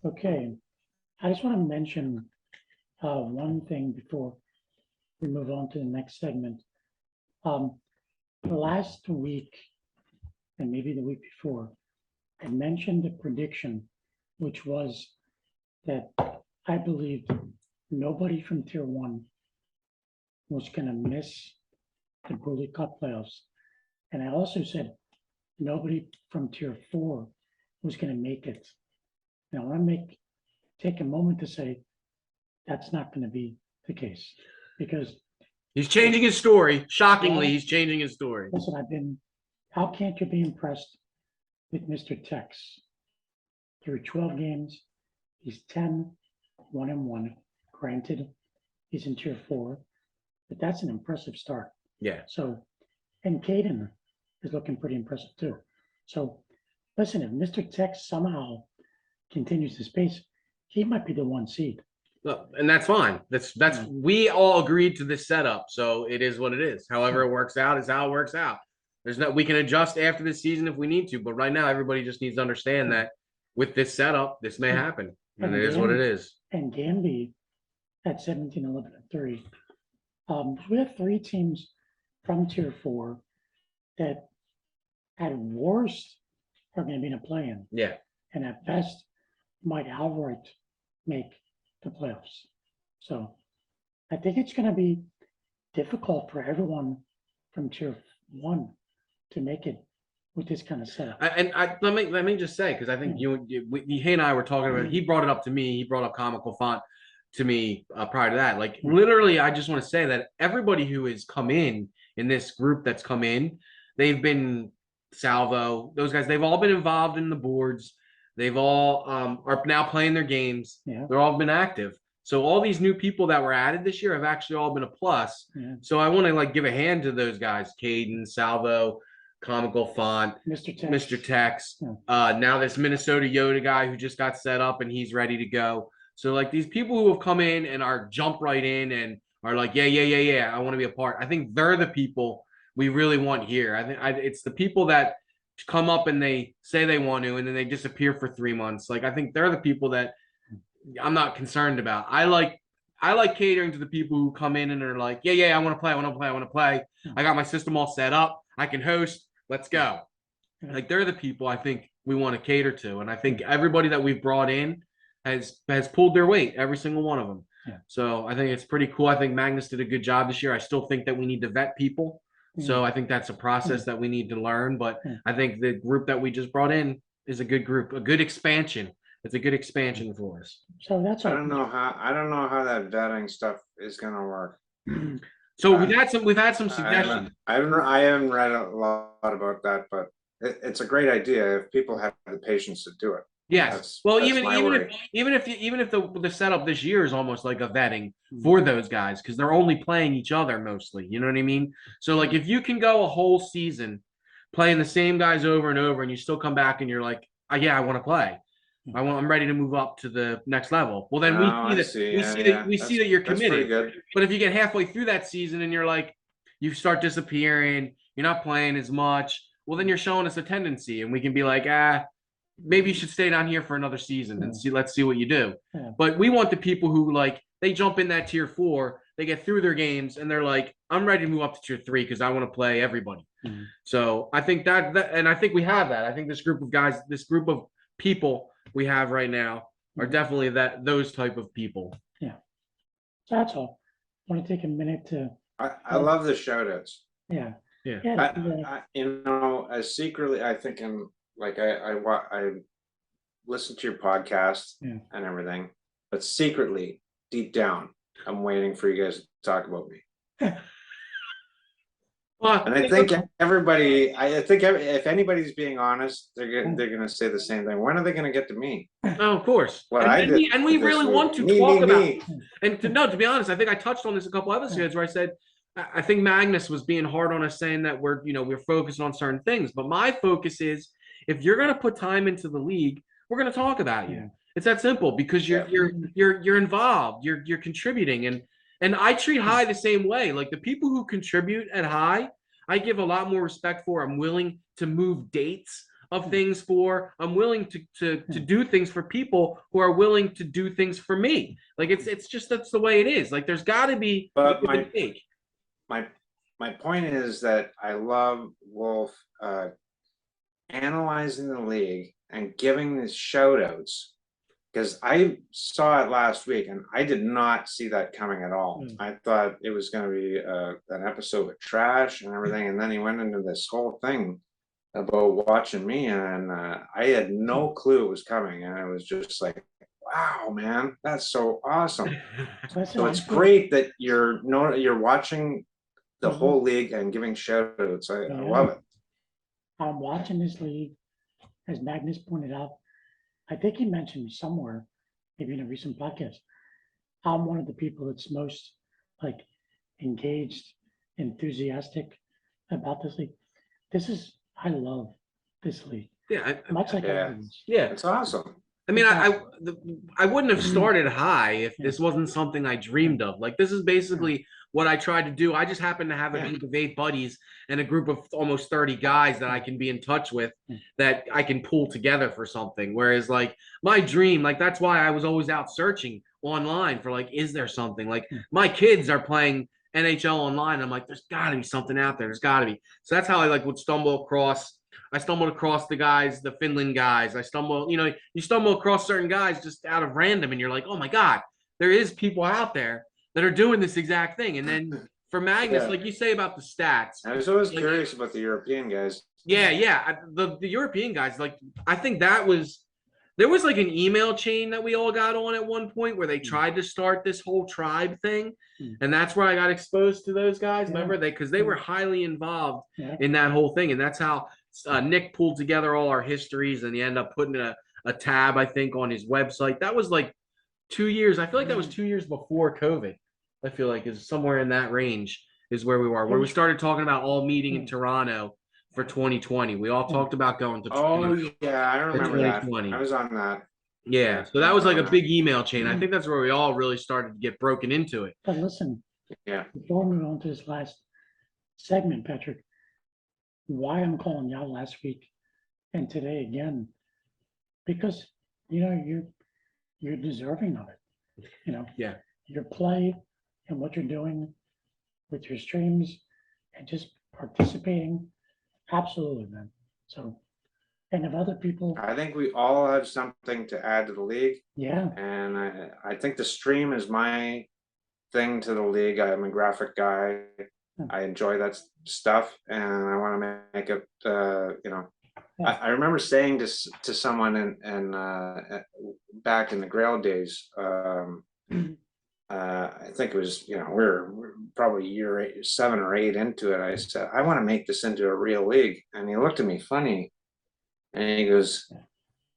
Okay, I just want to mention one thing before we move on to the next segment. Last week, and maybe the week before, I mentioned a prediction, which was that I believed nobody from Tier 1 was going to miss the Bully Cup playoffs. And I also said nobody from Tier 4 was going to make it. Now, I want to take a moment to say that's not going to be the case, because he's changing his story. Shockingly, he's changing his story. listen, how can't you be impressed with Mr. Tex? Through 12 games, he's 10-1-1. Granted, he's in Tier 4, but that's an impressive start. Yeah. So, and Caden is looking pretty impressive too. So, listen, if Mr. Tex somehow continues this pace, he might be the 1 seed. And that's fine. That's we all agreed to this setup, so it is what it is. However it works out is how it works out. We can adjust after this season if we need to, but right now everybody just needs to understand that with this setup, this may happen, and it is what it is. And Gamby at 17-11-3. We have 3 teams from Tier 4 that at worst are going to be in a play-in. Yeah. And at best might outright make the playoffs. So I think it's going to be difficult for everyone from Tier 1 to make it with this kind of setup. Let me just say, because I think he and I were talking about it. He brought it up to me. He brought up Comical Font to me prior to that. Like literally, I just want to say that everybody who has come in this group that's come in, they've been Salvo, those guys. They've all been involved in the boards. They've all are now playing their games. Yeah. They're all been active. So all these new people that were added this year have actually all been a plus. Yeah. So I want to give a hand to those guys: Caden, Salvo, Comical Font, Mr. Tex. Yeah. Now this Minnesota Yoda guy who just got set up and he's ready to go. So like these people who have come in and are jump right in and are like, yeah, I want to be a part. I think they're the people we really want here. I think it's the people that come up and they say they want to, and then they disappear for 3 months. Like I think they're the people that I'm not concerned about. I like catering to the people who come in and are like, yeah, I want to play. I got my system all set up. I can host. Let's go. Like they're the people I think we want to cater to, and I think everybody that we've brought in has pulled their weight, every single one of them. Yeah. So I think it's pretty cool. I think Magnus did a good job this year. I still think that we need to vet people. So I think that's a process that we need to learn. But I think the group that we just brought in is a good group, a good expansion. It's a good expansion for us. So that's I don't know how that vetting stuff is going to work. So we've had some suggestions. I haven't read a lot about that, but it's a great idea if people have the patience to do it. Yes. Well, even if the setup this year is almost like a vetting for those guys, because they're only playing each other mostly. You know what I mean? So like if you can go a whole season playing the same guys over and over, and you still come back and you're like, yeah, I want to play. I'm ready to move up to the next level. Well, then we see that you're committed. But if you get halfway through that season and you're like, you start disappearing, you're not playing as much. Well, then you're showing us a tendency, and we can be like, maybe you should stay down here for another season and let's see what you do. Yeah. But we want the people who like they jump in that Tier 4, they get through their games, and they're like, I'm ready to move up to Tier 3 because I want to play everybody. So I think that and I think we have that. I think this group of guys, this group of people we have right now are definitely those type of people. Yeah. So that's all. I want to take a minute to. I love the shout outs. Yeah. I secretly, I think I listen to your podcast and everything, but secretly, deep down, I'm waiting for you guys to talk about me. And I think if anybody's being honest, they're gonna say the same thing. When are they gonna get to me? Oh, of course. And we really want to talk about. And to be honest, I think I touched on this a couple episodes where I said I think Magnus was being hard on us, saying that we're focusing on certain things. But my focus is, if you're gonna put time into the league, we're gonna talk about you. It's that simple, because you're involved, you're contributing, and I treat High the same way. Like the people who contribute at High, I give a lot more respect for. I'm willing to move dates. of things for. I'm willing to do things for people who are willing to do things for me. Like it's just that's the way it is. Like there's got to be But give and take. my point is that I love Wolf analyzing the league and giving the shout outs, because I saw it last week and I did not see that coming at all. I thought it was going to be an episode with trash and everything, and then he went into this whole thing about watching me, and I had no clue it was coming, and it was just like, wow, man, that's so awesome. So it's great that you're watching the whole league and giving shout outs. I love it. I'm watching this league, as Magnus pointed out. I think he mentioned somewhere, maybe in a recent podcast, I'm one of the people that's most like engaged, enthusiastic about this league. I love this league. Yeah, Much like yeah, it's awesome. I mean, I wouldn't have started high if this wasn't something I dreamed of. Like this is basically what I tried to do. I just happen to have a group of 8 buddies and a group of almost 30 guys that I can be in touch with that I can pull together for something. Whereas like my dream, like that's why I was always out searching online for like, is there something? Like my kids are playing NHL online. I'm like, there's got to be something out there. There's got to be. So that's how I like would stumble across. I stumbled across the guys, the Finland guys. You stumble across certain guys just out of random, and you're like, oh my God, there is people out there that are doing this exact thing. And then for Magnus, like you say about the stats. I was always curious about the European guys. Yeah. The European guys, like, I think there was like an email chain that we all got on at one point where they tried to start this whole tribe thing. And that's where I got exposed to those guys. Remember because they were highly involved in that whole thing. And that's how Nick pulled together all our histories, and he ended up putting a tab, I think, on his website. That was like 2 years. I feel like that was 2 years before COVID. I feel like is somewhere in that range is where we were, where we started talking about all meeting in Toronto for 2020. We all talked about going to Toronto. Oh, yeah, I remember that. I was on that. Yeah, so that was like a big email chain. I think that's where we all really started to get broken into it. But listen, before we move on to this last segment, Patrick, why I'm calling you out last week and today again, because you're deserving of it. Your play and what you're doing with your streams and just participating, absolutely, man. So, and if other people, I think we all have something to add to the league. Yeah, and I think the stream is my thing to the league. I'm a graphic guy. I enjoy that stuff, and I want to make it. I remember saying to someone in back in the Grail days. I think it was we're probably year 7 or 8 into it. I said I want to make this into a real league, and he looked at me funny, and he goes,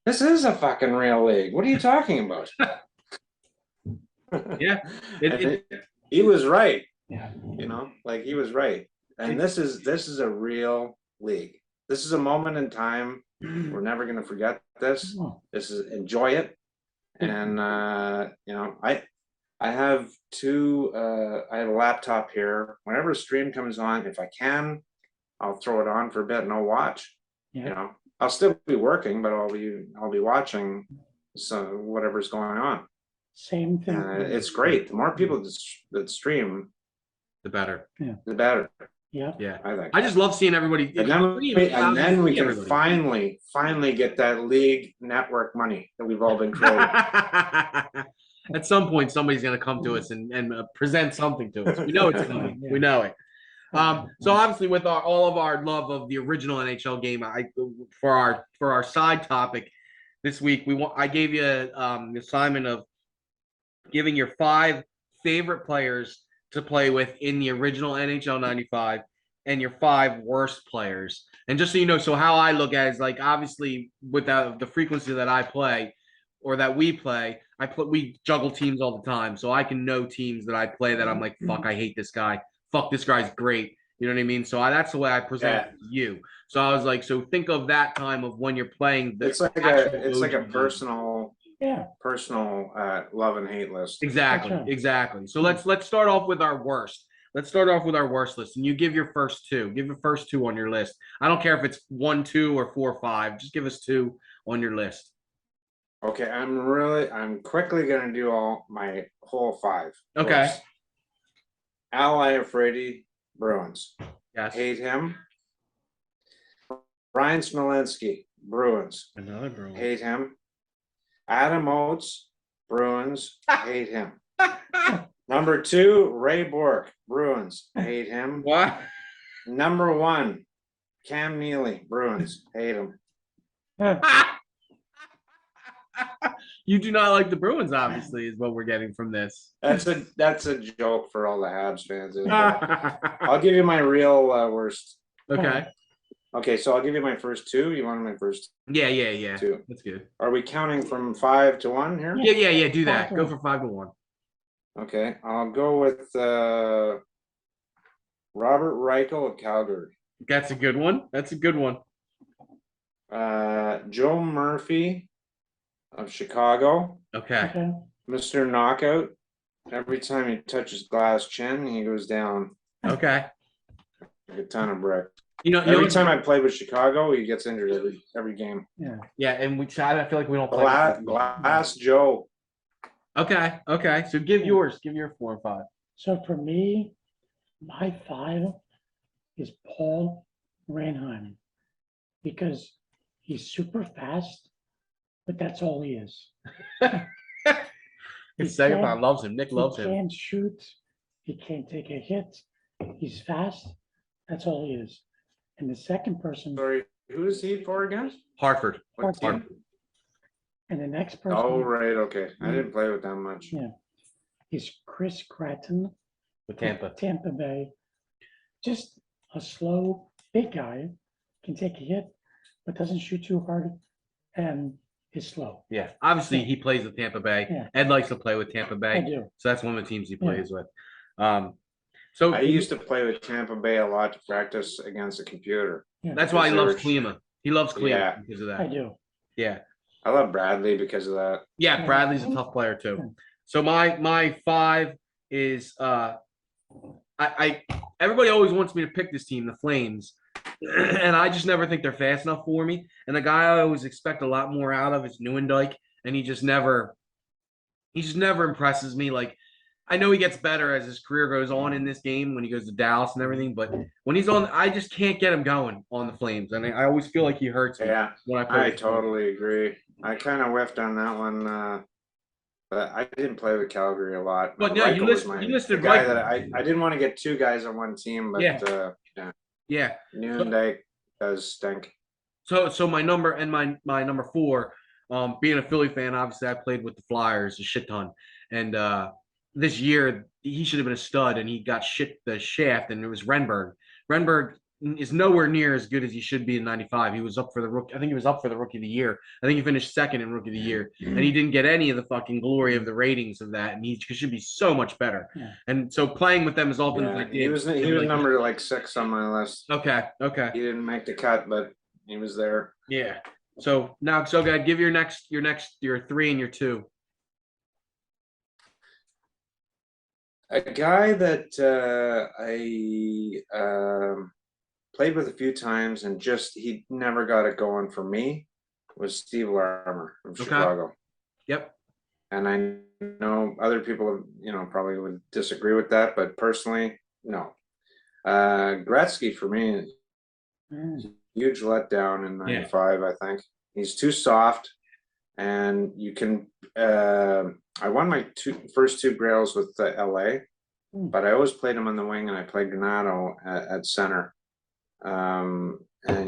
"This is a fucking real league. What are you talking about?" He was right. He was right. And this is a real league. This is a moment in time. We're never going to forget this. This is enjoy it. And I have I have a laptop here. Whenever a stream comes on, if I can, I'll throw it on for a bit and I'll watch. I'll still be working, but I'll be watching whatever's going on. Same thing. It's great. The more people that stream, the better. The better. Yeah. I think. I just love seeing everybody. And then we can finally get that league network money that we've all been creating. At some point, somebody's going to come to us and present something to us. We know it's coming. We know it. So obviously, with all of our love of the original NHL game, for our side topic this week, I gave you the assignment of giving your 5 favorite players to play with in the original NHL 95 and your 5 worst players. And just so you know, so how I look at it is like, obviously with the frequency that I play or that we play, we juggle teams all the time. So I can know teams that I play that I'm like, fuck, I hate this guy. Fuck, this guy's great. You know what I mean? So that's the way I present it to you. So I was like, so think of that time of when you're playing. It's like a personal love and hate list. Exactly. So let's start off with our worst. let's start off with our worst list, and you give your first two. Give your first two on your list. I don't care if it's 1, 2, or 4, 5. Just give us two on your list. Okay, I'm quickly gonna do all my whole 5. Okay. First. Al Iafrate, Bruins. Yes. Hate him. Brian Smolinski, Bruins. Another Bruin. Hate him. Adam Oates, Bruins. Hate him. Number 2, Ray Bork, Bruins. Hate him. What? Number 1, Cam Neely, Bruins. Hate him. You do not like the Bruins, obviously, is what we're getting from this. That's a joke for all the Habs fans. Isn't it? I'll give you my real worst. Okay. Okay, so I'll give you my first 2. You want my first Yeah. 2? That's good. Are we counting from 5 to 1 here? Yeah. Do that. Go for 5 to 1. Okay, I'll go with Robert Reichel of Calgary. That's a good one. Joe Murphy of Chicago. Okay. Okay. Mr. Knockout. Every time he touches glass chin, he goes down Okay. like a ton of brick. Every Every time I play with Chicago, he gets injured every game. Yeah. Yeah, and I feel like we don't play. Glass Joe. Okay. So give yours. Give your 4 and 5. So for me, my 5 is Paul Reinheim because he's super fast, but that's all he is. His second round loves him. Nick loves He him. can't shoot. He can't take a hit. He's fast. That's all he is. And the second person, Sorry, who is he for again? Hartford. What team? and the next person. Oh, right. Okay. I didn't play with them much. Yeah. Is Chris Gratton. With Tampa. Tampa Bay. Just a slow, big guy, can take a hit, but doesn't shoot too hard and is slow. Yeah. Obviously, he plays with Tampa Bay. Yeah. Ed likes to play with Tampa I Bay. do. So that's one of the teams he Yeah. plays with. So I used to play with Tampa Bay a lot to practice against a computer. Yeah. that's why he loves research. Klima. He loves Klima Yeah. because of I that. do. Yeah. I love Bradley because of that. Yeah, Yeah. Bradley's a tough player Yeah. too. So my 5 is I everybody always wants me to pick this team, the Flames, and I just never think they're fast enough for me. And the guy I always expect a lot more out of is Neuendijk, and he just never impresses me. Like I know he gets better as his career goes on in this game when he goes to Dallas and everything, but when he's on, I just can't get him going on the Flames, and I always feel like he hurts me Yeah, when I play. I with the Flames. totally agree. I kind of whiffed on that one, but I didn't play with Calgary a lot. But yeah, you Reichel was listed the guy Reichel. that I didn't want to get 2 guys on one team, but Yeah. Yeah. Neuendijk does stink. So my number and my number 4, being a Philly fan, obviously I played with the Flyers a shit ton, and this year he should have been a stud, and he got the shaft, and it was Renberg. Renberg is nowhere near as good as he should be in '95. He was up for the rookie. I think he was up for the rookie of the year. I think he finished second in rookie of the year, and he didn't get any of the fucking glory of the ratings of that. And he should be so much better. Yeah. And so playing with them as often as I Yeah, did, he was like, number like 6 on my list. Okay. He didn't make the cut, but he was there. Yeah. So now, guys, give your 3 and your 2. A guy that I played with a few times and just he never got it going for me was Steve Larmer from Chicago. Yep. And I know other people, probably would disagree with that, but personally, no. Gretzky for me, huge letdown in '95. I think he's too soft, and you can. I won my first two Grails with LA, but I always played him on the wing, and I played Granato at center. And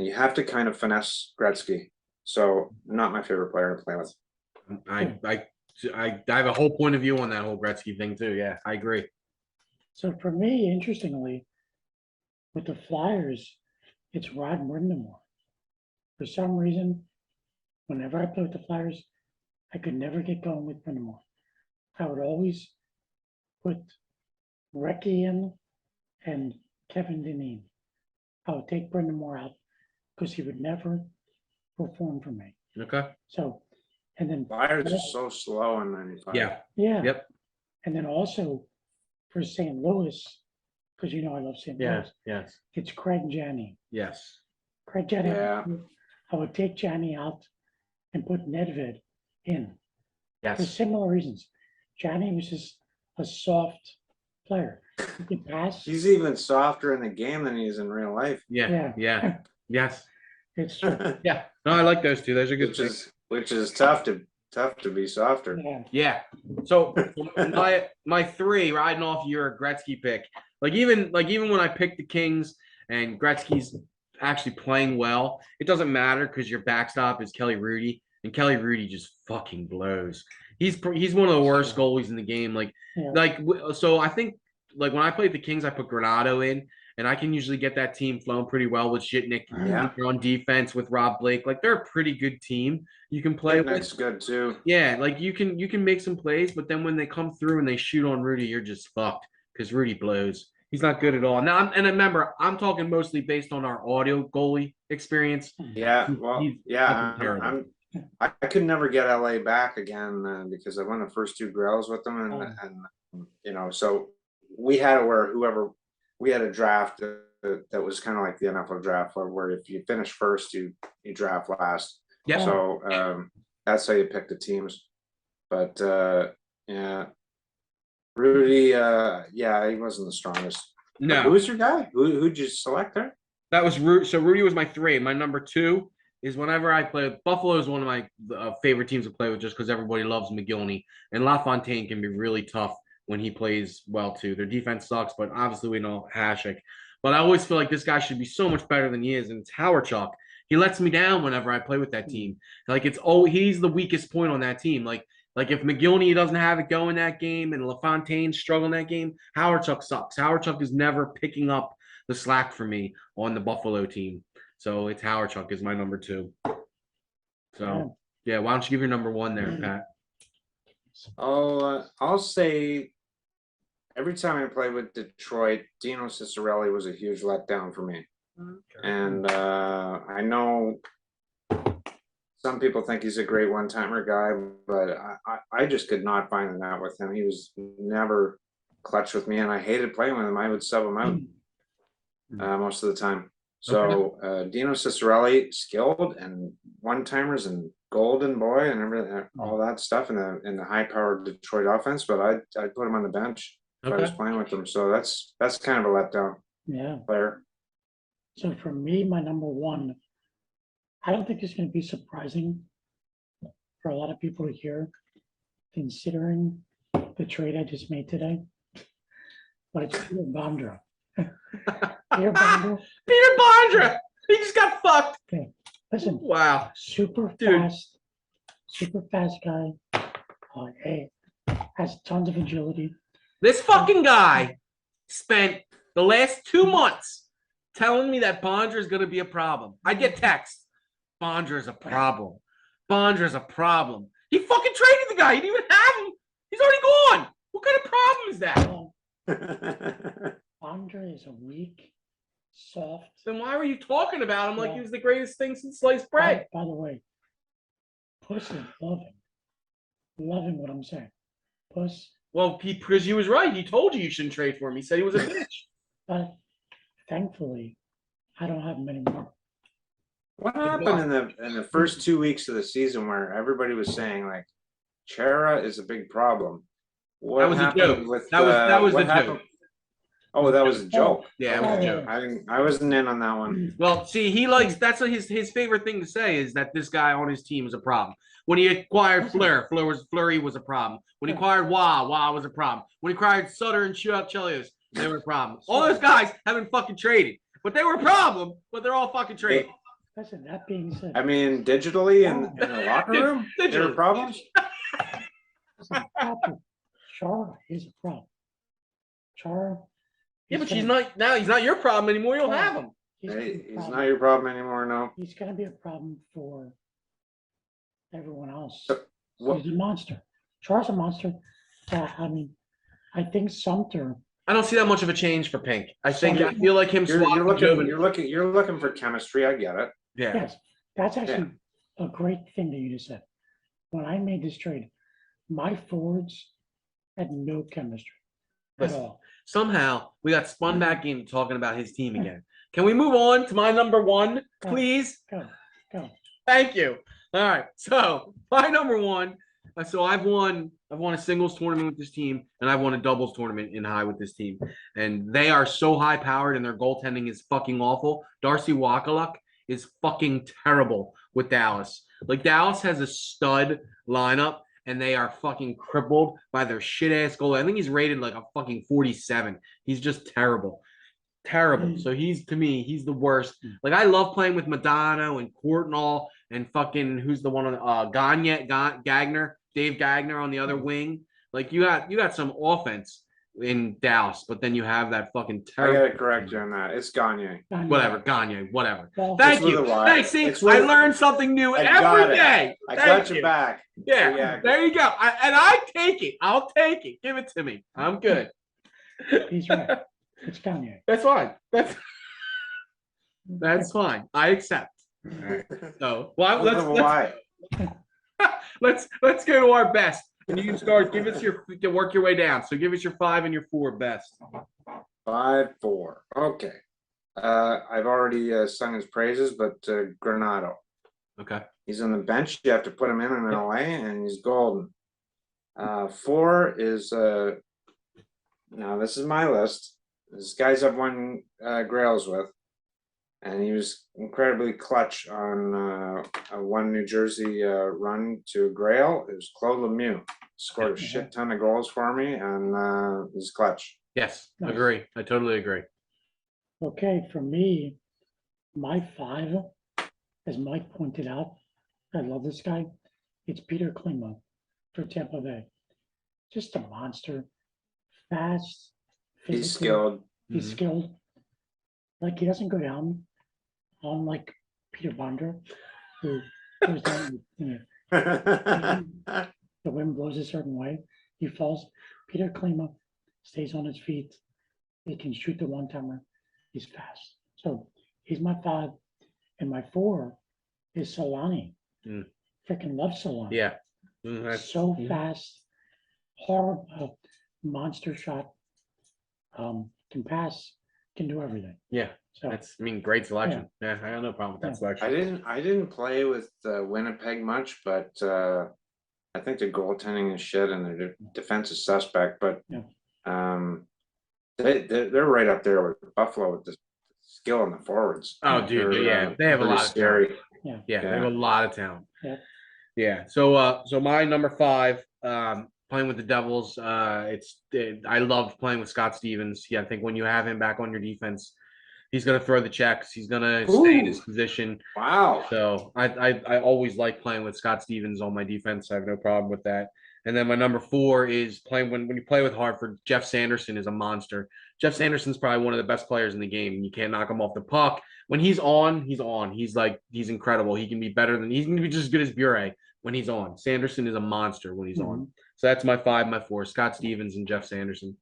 you have to kind of finesse Gretzky. So not my favorite player to play with. I have a whole point of view on that whole Gretzky thing too. Yeah, I agree. So for me, interestingly, with the Flyers, it's Rod Brindamore. For some reason, whenever I play with the Flyers, I could never get going with Brindamore. I would always put Recchi in and Kevin Dineen. I would take Brindamore out because he would never perform for me. Okay. So, and then Flyers are so slow in '95. Yeah. yeah. Yep. And then also for St. Louis, because you know I love St. Yes, Louis. yes, It's Craig Janney. yes. Craig Janney. Yeah. I would take Janney out and put Nedved in for Yes. similar reasons. Janney was just a soft player. He could pass. He's even softer in the game than he is in real life. Yeah. Yeah. Yes. It's true. Yeah. No, I like those two. Those are good. Which is tough to be softer. Yeah. Yeah. So my three riding off your Gretzky pick, even when I picked the Kings and Gretzky's actually playing well, it doesn't matter because your backstop is Kelly Rudy, and Kelly Rudy just fucking blows. He's one of the worst goalies in the game. So I think when I played the Kings, I put Granado in, and I can usually get that team flowing pretty well with Zhitnik on defense with Rob Blake. They're a pretty good team you can play with. That's good too. Yeah, you can make some plays, but then when they come through and they shoot on Rudy, you're just fucked because Rudy blows. He's not good at all. Now, and remember, I'm talking mostly based on our audio goalie experience. Yeah, well, yeah, I could never get LA back again because I won the first two Grails with them, and so we had it where we had a draft that was kind of like the NFL draft where if you finish first, you draft last. Yeah. So that's how you pick the teams. But yeah, Rudy, he wasn't the strongest. No. Who was your guy? Who'd you select there? That was Rudy. So Rudy was my 3. My number 2 is whenever I play with Buffalo is one of my favorite teams to play with just because everybody loves McGillney. And LaFontaine can be really tough when he plays well too. Their defense sucks, but obviously we know Hasek. But I always feel like this guy should be so much better than he is, and it's Howard Chuck. He lets me down whenever I play with that team. He's the weakest point on that team. If McGillney doesn't have it going that game and LaFontaine struggle in that game, Howard Chuck sucks. Howard Chuck is never picking up the slack for me on the Buffalo team. So it's Howard Chuck is my number 2. So yeah, why don't you give your number 1 there, Pat? I'll say every time I played with Detroit, Dino Ciccarelli was a huge letdown for me. Okay. And I know some people think he's a great one-timer guy, but I just could not find the net with him. He was never clutch with me, and I hated playing with him. I would sub him out most of the time. So Dino Ciccarelli, skilled and one-timers and golden boy and everything, all that stuff in the high-powered Detroit offense. But I'd put him on the bench if I was playing with him. So that's kind of a letdown. Yeah. Player. So for me, my number 1, I don't think it's going to be surprising for a lot of people to hear, considering the trade I just made today. But it's Peter Bondra. Peter Bondra. Peter Bondra. He just got fucked. Okay, listen. Wow. Super fast guy. Has tons of agility. This fucking guy spent the last 2 months telling me that Bondra is going to be a problem. I get texts. Bondra is a problem. Bondra is a problem. He fucking traded the guy. He didn't even have him. He's already gone. What kind of problem is that? Bondra is a weak, soft. Then why were you talking about him like he was the greatest thing since sliced bread? By the way, Puss is loving what I'm saying. Puss. Well, because he was right. He told you shouldn't trade for him. He said he was a bitch. But thankfully, I don't have him anymore. What happened in the first 2 weeks of the season where everybody was saying Chara is a big problem? What that was a joke. That was the joke. Oh, that was a joke. Yeah, it was a joke. I wasn't in on that one. Well, see, he likes that's what his favorite thing to say is that this guy on his team is a problem. When he acquired Fleury was a problem. When he acquired Wah was a problem. When he acquired Sutter and Chelios, they were a problem. All those guys haven't fucking traded, but they were a problem. But they're all fucking traded. Listen, that being said, I mean, digitally in the locker room, there are problems. Chara is a problem. Chara. Yeah, but he's not your problem anymore. You don't have him. He's not your problem anymore, no. He's gonna be a problem for everyone else. So, he's a monster. Chara's a monster. I mean, I think Sumter. I don't see that much of a change for Pink. I feel like him. You're looking for chemistry. I get it. Yeah. Yes, that's actually a great thing that you just said. When I made this trade, my forwards had no chemistry. at all. Somehow we got spun back in talking about his team again. Can we move on to my number one, please? Go. Thank you. All right. So my number one. So I've won a singles tournament with this team, and I've won a doubles tournament in high with this team. And they are so high powered, and their goaltending is fucking awful. Darcy Wakaluk is fucking terrible with Dallas. Like, Dallas has a stud lineup, and they are fucking crippled by their shit ass goalie. I think he's rated like a fucking 47. He's just terrible. Terrible. So he's, to me, he's the worst. Like, I love playing with Madonna and Courtnall and fucking, who's the one on Gagner, Dave Gagner on the other wing. Like, you got some offense in Dallas, but then you have that fucking I terrible. gotta correct you on that. It's Gagne. Whatever, Gagne, whatever. Well, Thank It's with you. a Y. Thanks. See, It's with- I learned something new I got every it. day. I Thank got you. your back. Yeah, Yeah. there you go. I take it. I'll take it. Give it to me. I'm good. he's right. It's Kanye. That's fine. That's fine. I accept. So, well, With a Y. let's go to our best. And you can start. Give us work your way down. So give us your 5 and your 4 best. 5-4. Okay. I've already sung his praises, but Granado. Okay. He's on the bench. You have to put him in LA, and he's golden. 4 is now this is my list. This guys I've won Grails with, and he was incredibly clutch on a one New Jersey run to Grail. It was Claude Lemieux. Scored a shit ton of goals for me, and he's clutch. Yes, Nice. agree. I totally agree. Okay, for me, my 5, as Mike pointed out, I love this guy. It's Peter Klima for Tampa Bay. Just a monster. Fast. He's physical. skilled. He's skilled. Like, he doesn't go down on like Peter Bonder, who goes down, the wind blows a certain way. He falls. Peter Klima stays on his feet. He can shoot the one-timer. He's fast. So he's my 5. And my 4 is Solani. Freaking love Solani. Yeah. So fast. Horrible. Monster shot. Can pass. Can do everything. Yeah. So Great selection. Yeah, I got no problem with that selection. I didn't play with Winnipeg much, but I think the goaltending is shit and their defense is suspect. But they're right up there with Buffalo with the skill in the forwards. Oh, dude, yeah, they have a lot of scary. talent. Yeah, they have a lot of talent. Yeah. Yeah. So my number 5, playing with the Devils. I love playing with Scott Stevens. Yeah, I think when you have him back on your defense, he's gonna throw the checks. He's gonna stay in his position. Wow. So I always like playing with Scott Stevens on my defense. I have no problem with that. And then my number 4 is playing when you play with Hartford. Jeff Sanderson is a monster. Jeff Sanderson's probably one of the best players in the game, and you can't knock him off the puck. When he's on, he's on. He's incredible. He can be better than he's gonna be just as good as Bure when he's on. Sanderson is a monster when he's on. So that's my 5, my 4. Scott Stevens and Jeff Sanderson.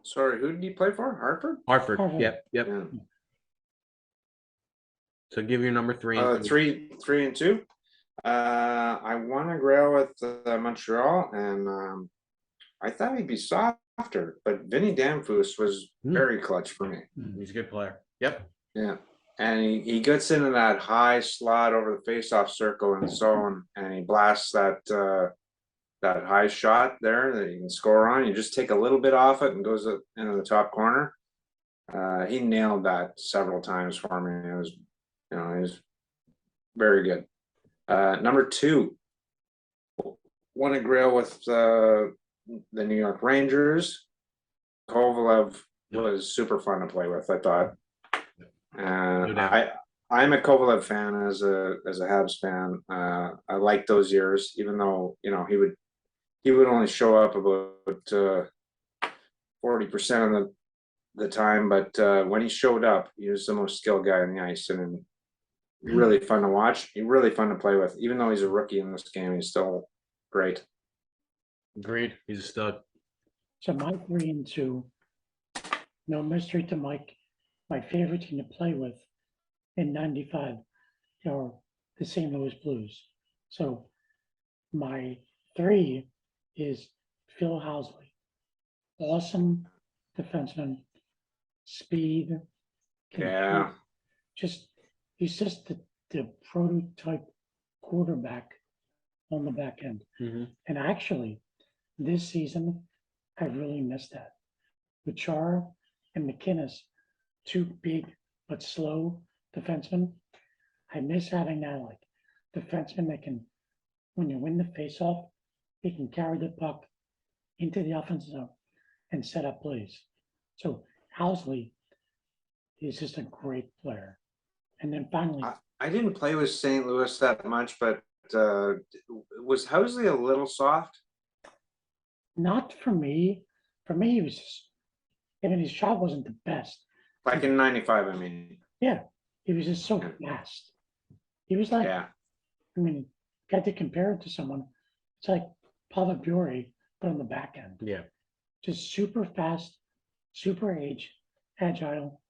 Sorry, who did he play for? Hartford? Hartford. Hartford. Yep. Yeah. So give your number 3. 3 and 2. I won a Grail with Montreal, and I thought he'd be softer, but Vinny Danfus was very clutch for me. He's a good player. Yep. Yeah, and he gets into that high slot over the faceoff circle and zone, and he blasts that high shot there that you can score on. You just take a little bit off it and goes into the top corner. He nailed that several times for me. It was, he was very good. Number 2, won a Grail with the New York Rangers. Kovalev was super fun to play with, I thought. I'm a Kovalev fan as a Habs fan. I like those years, even though he would only show up about 40% of the time, but when he showed up, he was the most skilled guy on the ice, and really fun to watch. He's really fun to play with. Even though he's a rookie in this game, he's still great. Agreed. He's a stud. So my 3 and 2, no mystery to Mike, my favorite team to play with in 95 are the St. Louis Blues. So my 3 is Phil Housley. awesome defenseman, speed. can Yeah. Just, he's just the prototype quarterback on the back end. Mhm. And actually, this season, I really missed that. Bachar and McInnes, two big but slow defensemen. I miss having that like defenseman that can, when you win the faceoff, he can carry the puck into the offensive zone and set up plays. So Housley is just a great player. And then finally, I didn't play with St. Louis that much, but was Housley a little soft? not for me. For me, he was just, I mean, his shot wasn't the best. Like in '95, I mean. Yeah, he was just so fast. He was like, Yeah. I mean, got to compare it to someone. It's like Pavel Bure, but on the back end. Yeah. Just super fast, super agile,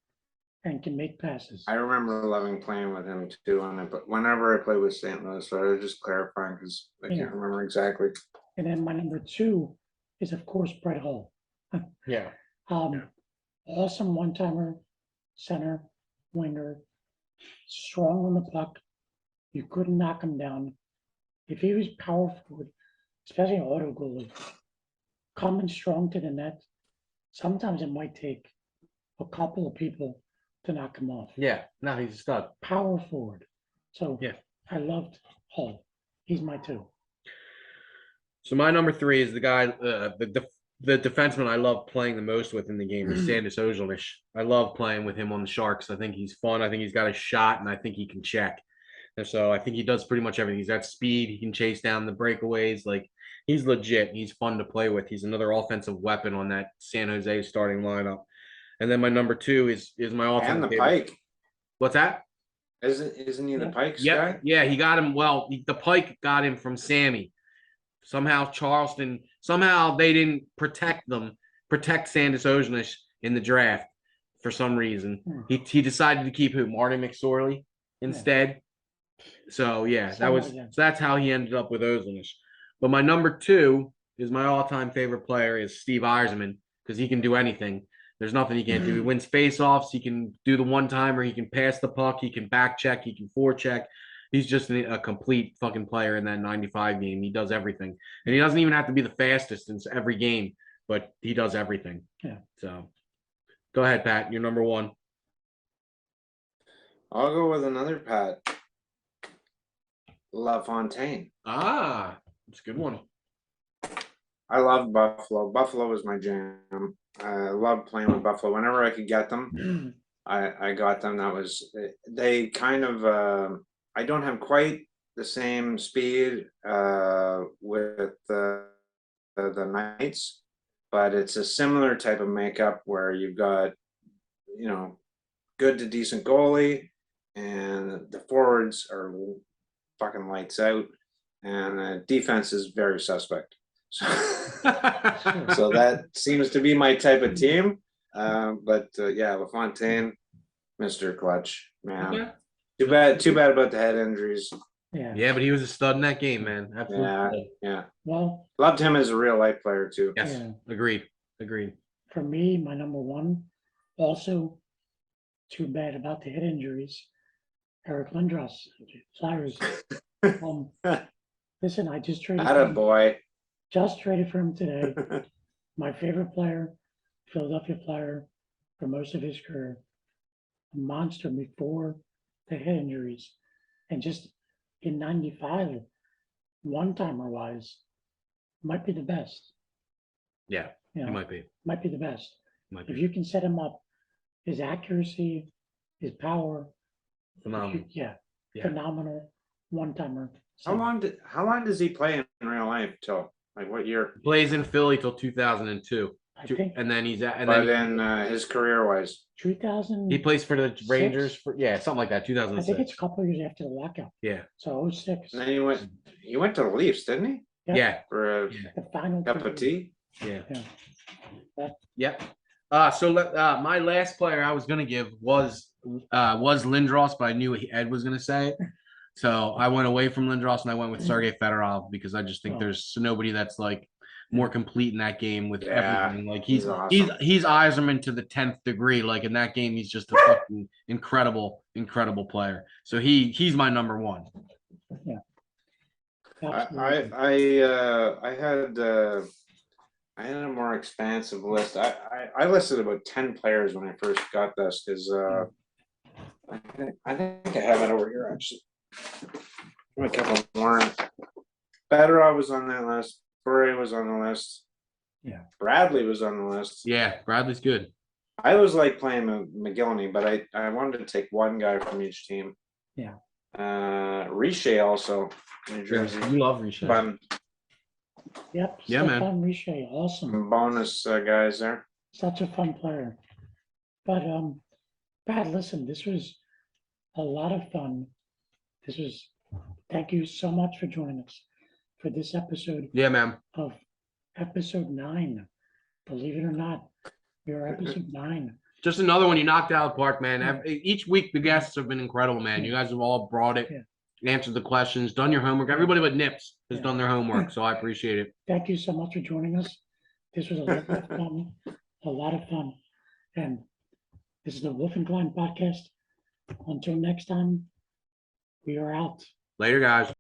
and can make passes. I remember loving playing with him too, but whenever I played with St. Louis, so I was just clarifying because I Yeah. can't remember exactly. And then my number 2 is, of course, Brett Hull. Yeah. Awesome one-timer, center, winger, strong on the puck. You couldn't knock him down. If he was power forward, especially an auto goalie, coming strong to the net, sometimes it might take a couple of people to knock him off. Yeah. No, he's a stud. Power forward. So Yeah. I loved Hull. He's my 2. So my number 3 is the guy, the defenseman I love playing the most with in the game is Sandis Ozilnish. I love playing with him on the Sharks. I think he's fun. I think he's got a shot, and I think he can check. And so I think he does pretty much everything. He's got speed. He can chase down the breakaways. Like, he's legit. He's fun to play with. He's another offensive weapon on that San Jose starting lineup. And then my number 2 is my all-time And the favorite. Pike. What's that? Isn't he the Pike's Yeah, guy? yeah, he got him. Well, the Pike got him from Sammy. Somehow they didn't protect Sandis Ozilnish in the draft for some reason. He decided to keep who? Marty McSorley instead. So yeah, that's how he ended up with Ozilnish. But my number 2 is my all-time favorite player is Steve Yzerman because he can do anything. There's nothing he can't do. He wins face-offs. He can do the one-timer. He can pass the puck. He can back check. He can forecheck. He's just a complete fucking player in that 95 game. He does everything. And he doesn't even have to be the fastest in every game, but he does everything. Yeah. So go ahead, Pat. You're number 1. I'll go with another Pat. LaFontaine. Ah, that's a good one. I love Buffalo. Buffalo was my jam. I loved playing with Buffalo. Whenever I could get them, I got them. They kind of, I don't have quite the same speed with the Knights, but it's a similar type of makeup where you've got, good to decent goalie, and the forwards are fucking lights out, and the defense is very suspect. So that seems to be my type of team. But LaFontaine, Mr. Clutch, man. Okay. Too bad about the head injuries. Yeah, but he was a stud in that game, man. Absolutely. Yeah. Well, Loved him as a real life player too. Yes. Yeah. Agreed. For me, my number 1, also too bad about the head injuries, Eric Lindros. Cyrus. Listen, I just traded. Attaboy. Just traded for him today. My favorite player, Philadelphia Flyer, for most of his career. A monster before the head injuries. And just in 95, one-timer wise, might be the best. Yeah, You he know, might be. might be the best. Might If be. you can set him up, his accuracy, his power, Phenomenal. yeah, Yeah. phenomenal one-timer. How long does he play in real life till? Like what year? Plays in Philly till 2002. I think And then he's at, and But then then his career wise. 2000. he plays for the Rangers for something like that. I think 2006. it's a couple of years after the lockout. Yeah. So 06. And then he went to the Leafs, didn't he? Yeah. For a The final cup of tea. Yeah. Yeah. Yep. So my last player I was gonna give was Lindros, but I knew Ed was gonna say it. So I went away from Lindros and I went with Sergei Fedorov because I just think there's nobody that's like more complete in that game with Yeah, everything. Like he's awesome. he's Eisman to the 10th degree. Like in that game, he's just a fucking incredible player. So he's my number one. Yeah. I had a more expansive list. I listed about 10 players when I first got this because I think I have it over here actually. A couple more. Bedra was on that list. Bure was on the list. Yeah. Bradley was on the list. Yeah, Bradley's good. I was like playing McGillney, but I wanted to take one guy from each team. Yeah. Riche also, New Jersey. You love Riche. Fun. Yep. Yeah, man. Stefan Riche, awesome. Bonus guys there. Such a fun player. But Pat, listen, this was a lot of fun. Thank you so much for joining us for this episode. Yeah, man. Of episode 9. Believe it or not, we're episode 9. Just another one you knocked out of the park, man. Each week the guests have been incredible, man. You guys have all brought it, answered the questions, done your homework. Everybody but Nips has done their homework, so I appreciate it. Thank you so much for joining us. This was a lot of fun, and this is the Wolf and Klein podcast. Until next time, we are out. Later, guys.